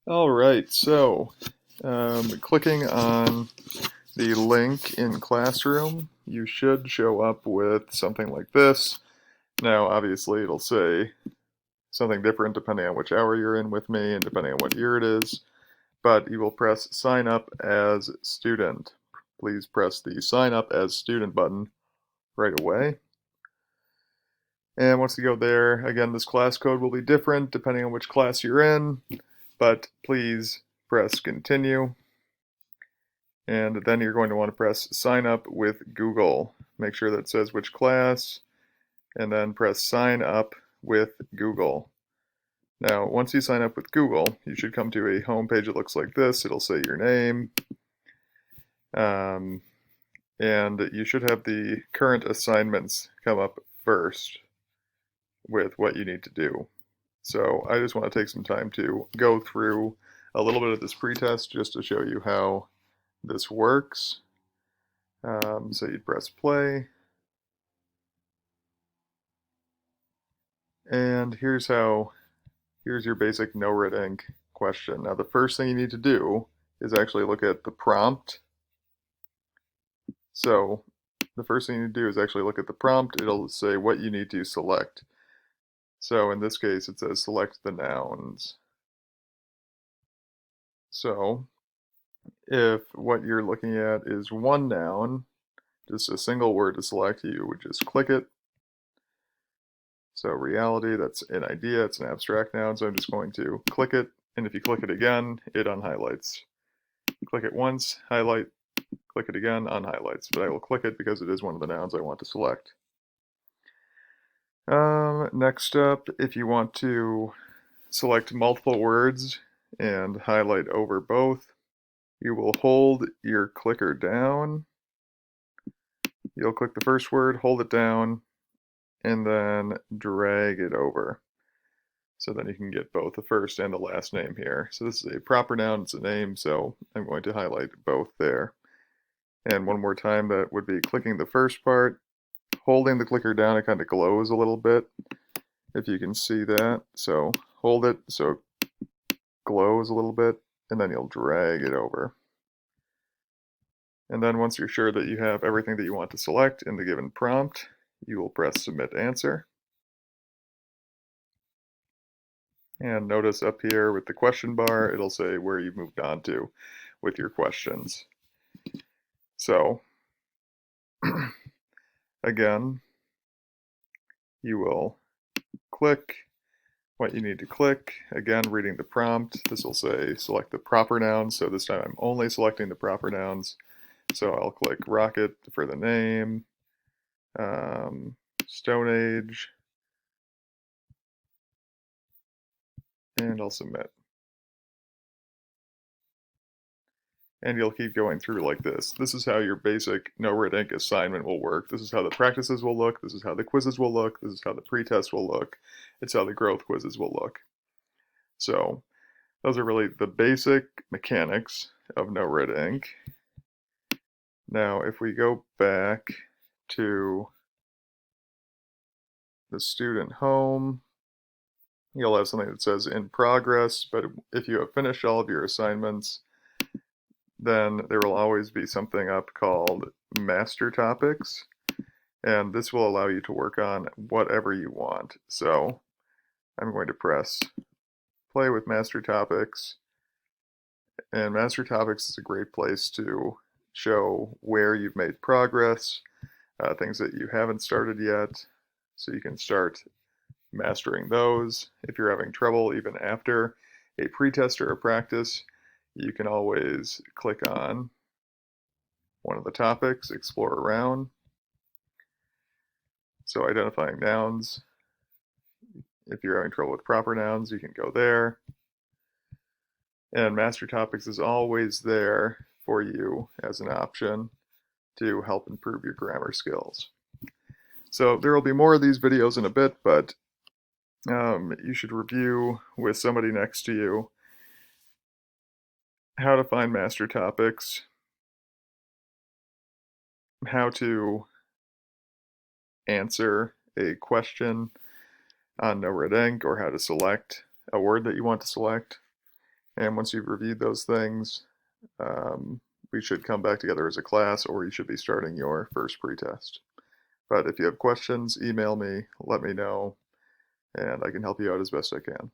All right, so clicking on the link in Classroom, you should show up with something like this. Now, obviously, it'll say something different depending on which hour you're in with me and depending on what year it is, but you will press Sign Up as Student. Please press the Sign Up as Student button right away. And once you go there, again, this class code will be different depending on which class you're in, but please press Continue. And then you're going to want to press sign up with Google. Make sure that it says which class, and then press sign up with Google. Now, once you sign up with Google, you should come to a home page that looks like this. It'll say your name, and you should have the current assignments come up first with what you need to do. So I just want to take some time to go through a little bit of this pretest just to show you how this works. So you'd press play, and here's your basic no red ink question. Now the first thing you need to do is actually look at the prompt. So the first thing you need to do is actually look at the prompt. It'll say what you need to select. So in this case it says select the nouns. So if what you're looking at is one noun, just a single word to select, you would just click it. So reality, that's an idea, it's an abstract noun, so I'm just going to click it, and if you click it again, it unhighlights. Click it once, highlight, click it again, unhighlights, but I will click it because it is one of the nouns I want to select. Next up, if you want to select multiple words and highlight over both, you will hold your clicker down. You'll click the first word, hold it down, and then drag it over. So then you can get both the first and the last name here. So this is a proper noun, it's a name, so I'm going to highlight both there. And one more time, that would be clicking the first part, holding the clicker down, it kind of glows a little bit, if you can see that. So hold it so it glows a little bit, and then you'll drag it over. And then once you're sure that you have everything that you want to select in the given prompt, you will press Submit Answer. And notice up here with the question bar, it'll say where you've moved on to with your questions. So, again, you will click what you need to click. Again, reading the prompt, this will say select the proper nouns. So this time I'm only selecting the proper nouns. So I'll click rocket for the name, Stone Age, and I'll submit. And you'll keep going through like this. This is how your basic no red ink assignment will work. This is how the practices will look. This is how the quizzes will look. This is how the pretest will look. It's how the growth quizzes will look. So those are really the basic mechanics of no red ink. Now, if we go back to the student home, you'll have something that says in progress, but if you have finished all of your assignments, then there will always be something up called master topics, and this will allow you to work on whatever you want. So I'm going to press play with master topics, and master topics is a great place to show where you've made progress, things that you haven't started yet, so you can start mastering those. If you're having trouble even after a pretest or a practice, you can always click on one of the topics, explore around. So identifying nouns, if you're having trouble with proper nouns, you can go there. And master topics is always there for you as an option to help improve your grammar skills. So there will be more of these videos in a bit, but you should review with somebody next to you how to find master topics, how to answer a question on no red ink, or how to select a word that you want to select, And once you've reviewed those things, we should come back together as a class, or you should be starting your first pretest. But if you have questions, email me, let me know, and I can help you out as best I can.